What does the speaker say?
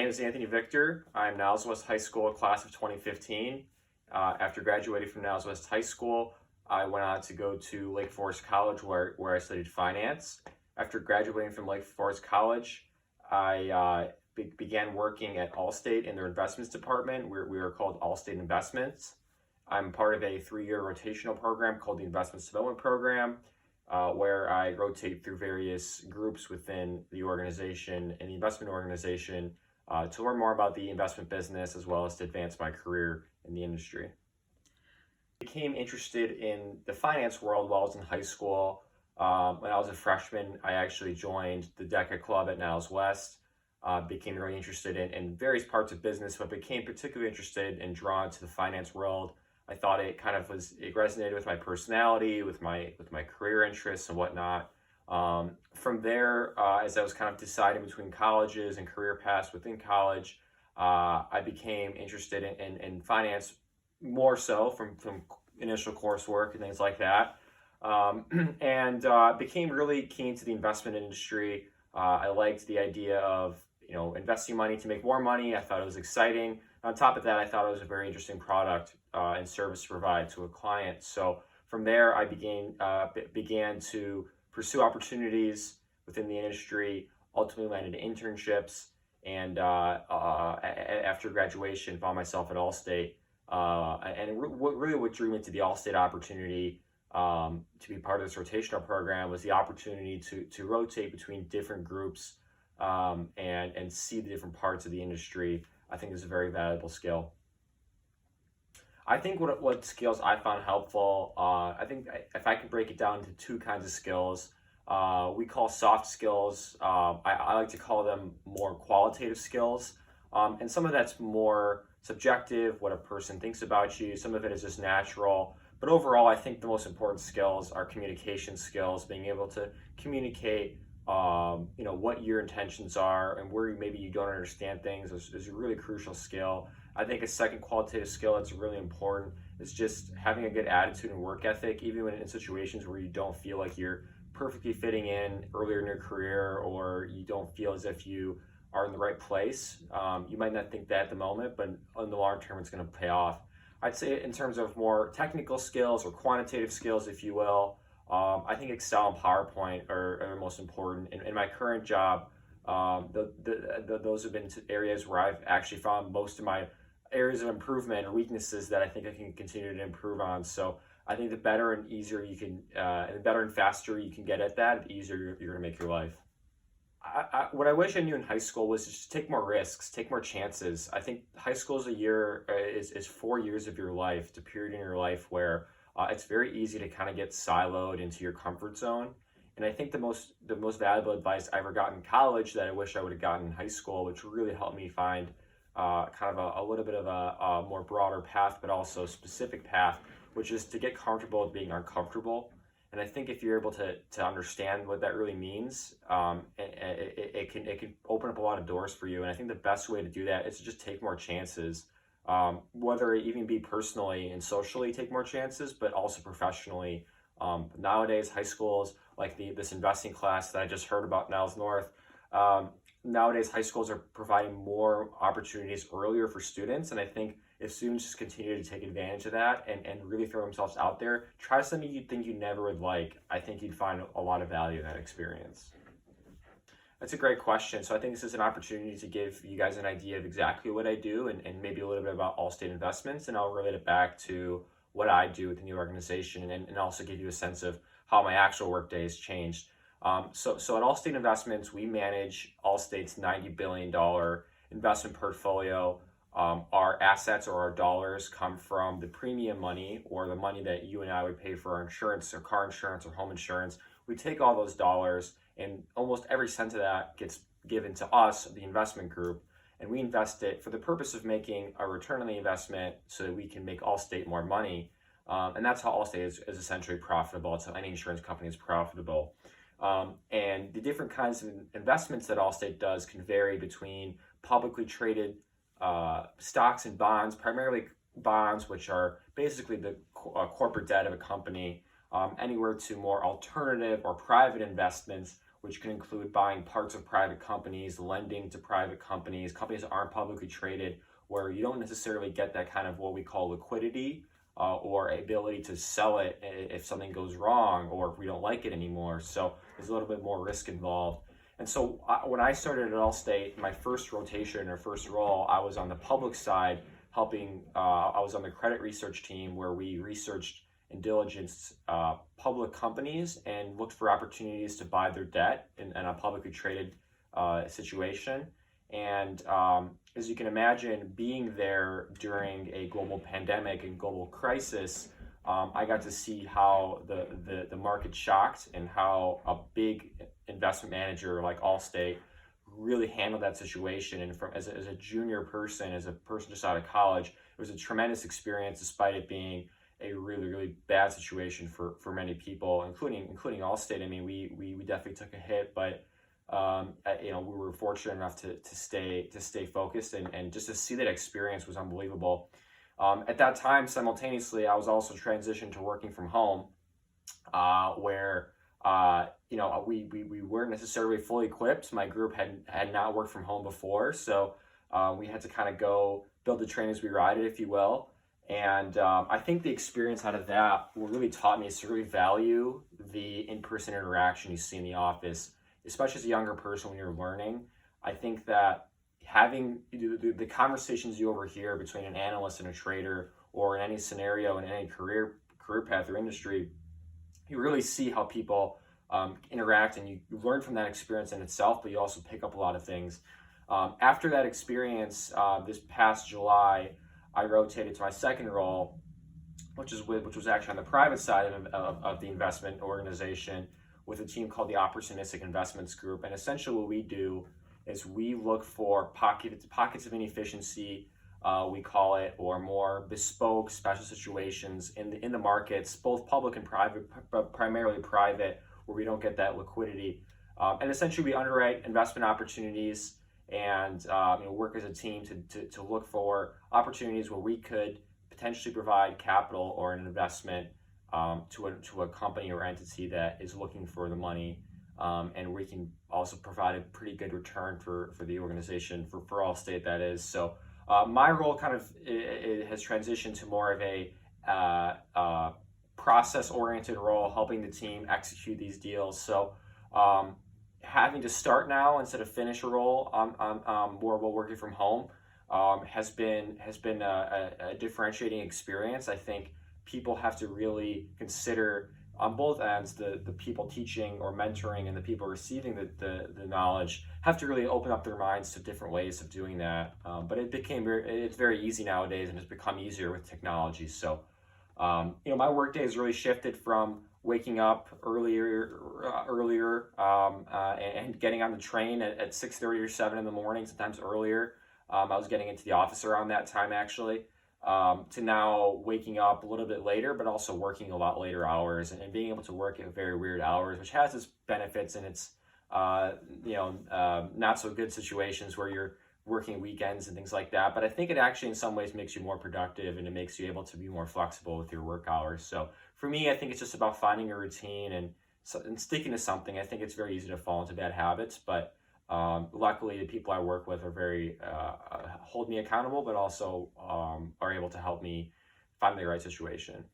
name is Anthony Vikhter. I'm Niles West High School class of 2015. After graduating from Niles West High School, I went on to go to Lake Forest College where I studied finance. After graduating from Lake Forest College, I began working at Allstate in their investments department. We are called Allstate Investments. I'm part of a 3-year rotational program called the Investments Development Program, where I rotate through various groups within the organization and the investment organization to learn more about the investment business as well as to advance my career in the industry. I became interested in the finance world while I was in high school. When I was a freshman, I actually joined the DECA Club at Niles West. Became really interested in various parts of business, but became particularly interested and drawn to the finance world. I thought it resonated with my personality, with my career interests and whatnot. From there, as I was kind of deciding between colleges and career paths within college, I became interested in finance more so from initial coursework and things like that. And became really keen to the investment industry. I liked the idea of investing money to make more money. I thought it was exciting. On top of that, I thought it was a very interesting product and service to provide to a client. So from there, I began to pursue opportunities within the industry, ultimately landed internships, and after graduation, found myself at Allstate. And what drew me to the Allstate opportunity to be part of this rotational program was the opportunity to rotate between different groups and see the different parts of the industry. I think is a very valuable skill. I think what skills I found helpful, I think if I could break it down into 2 kinds of skills, we call soft skills. I like to call them more qualitative skills. And some of that's more subjective, what a person thinks about you. Some of it is just natural. But overall, I think the most important skills are communication skills, being able to communicate what your intentions are and where maybe you don't understand things is a really crucial skill. I think a second qualitative skill that's really important is just having a good attitude and work ethic, even when in situations where you don't feel like you're perfectly fitting in earlier in your career or you don't feel as if you are in the right place. You might not think that at the moment, but in the long term, it's going to pay off. I'd say in terms of more technical skills or quantitative skills, if you will, I think Excel and PowerPoint are most important. In my current job, those have been areas where I've actually found most of my areas of improvement or weaknesses that I think I can continue to improve on. So I think the better and easier you can, and the better and faster you can get at that, the easier you're going to make your life. What I wish I knew in high school was just take more risks, take more chances. I think high school is 4 years of your life. It's a period in your life where it's very easy to kind of get siloed into your comfort zone. And I think the most valuable advice I ever got in college that I wish I would have gotten in high school, which really helped me find kind of a little bit of a more broader path, but also specific path, which is to get comfortable with being uncomfortable. And I think if you're able to understand what that really means, it can open up a lot of doors for you. And I think the best way to do that is to just take more chances. Whether it even be personally and socially take more chances, but also professionally. Nowadays, high schools, like this investing class that I just heard about Niles North, nowadays high schools are providing more opportunities earlier for students. And I think if students just continue to take advantage of that and really throw themselves out there, try something you'd think you never would like, I think you'd find a lot of value in that experience. That's a great question. So I think this is an opportunity to give you guys an idea of exactly what I do and maybe a little bit about Allstate Investments, and I'll relate it back to what I do within the organization and also give you a sense of how my actual workday has changed. So at Allstate Investments, we manage Allstate's $90 billion investment portfolio. Our assets or our dollars come from the premium money or the money that you and I would pay for our insurance or car insurance or home insurance. We take all those dollars and almost every cent of that gets given to us, the investment group, and we invest it for the purpose of making a return on the investment so that we can make Allstate more money. And that's how Allstate is essentially profitable. It's how any insurance company is profitable. And the different kinds of investments that Allstate does can vary between publicly traded stocks and bonds, primarily bonds, which are basically the corporate debt of a company, anywhere to more alternative or private investments, which can include buying parts of private companies, lending to private companies, companies that aren't publicly traded, where you don't necessarily get that kind of what we call liquidity or ability to sell it if something goes wrong or if we don't like it anymore. So there's a little bit more risk involved. And so when I started at Allstate, my first rotation or first role, I was on the public side helping, I was on the credit research team where we researched and diligenced public companies and looked for opportunities to buy their debt in a publicly traded situation. And as you can imagine, being there during a global pandemic and global crisis, I got to see how the market shocked and how a big investment manager like Allstate really handled that situation. And as a junior person, as a person just out of college, it was a tremendous experience despite it being a really, really bad situation for many people, including Allstate. I mean, we definitely took a hit, but we were fortunate enough to stay focused and just to see that experience was unbelievable. At that time, simultaneously, I was also transitioned to working from home, where we weren't necessarily fully equipped. My group had not worked from home before, so we had to kind of go build the train as we ride it, if you will. And I think the experience out of that really taught me is to really value the in-person interaction you see in the office, especially as a younger person when you're learning. I think that having the conversations you overhear between an analyst and a trader, or in any scenario in any career path or industry, you really see how people interact, and you learn from that experience in itself, but you also pick up a lot of things. After that experience, this past July, I rotated to my second role, which was actually on the private side of the investment organization with a team called the Opportunistic Investments group. And essentially what we do is we look for pockets of inefficiency, we call it, or more bespoke special situations in the markets, both public and private, but primarily private, where we don't get that liquidity. And essentially we underwrite investment opportunities and work as a team to look for opportunities where we could potentially provide capital or an investment to a company or entity that is looking for the money, and we can also provide a pretty good return for the organization, for Allstate, that is. So my role kind of has transitioned to more of a process-oriented role, helping the team execute these deals. So having to start now instead of finish a role more while working from home has been a differentiating experience. I think people have to really consider on both ends, the people teaching or mentoring and the people receiving the knowledge have to really open up their minds to different ways of doing that. But it's very easy nowadays, and it's become easier with technology. So my workday has really shifted from waking up earlier and getting on the train at 6:30 or 7 in the morning, sometimes earlier. I was getting into the office around that time, actually, to now waking up a little bit later, but also working a lot later hours and being able to work at very weird hours, which has its benefits and its not so good situations where you're working weekends and things like that. But I think it actually in some ways makes you more productive, and it makes you able to be more flexible with your work hours. So for me, I think it's just about finding a routine and sticking to something. I think it's very easy to fall into bad habits, but luckily the people I work with are very hold me accountable, but also are able to help me find the right situation.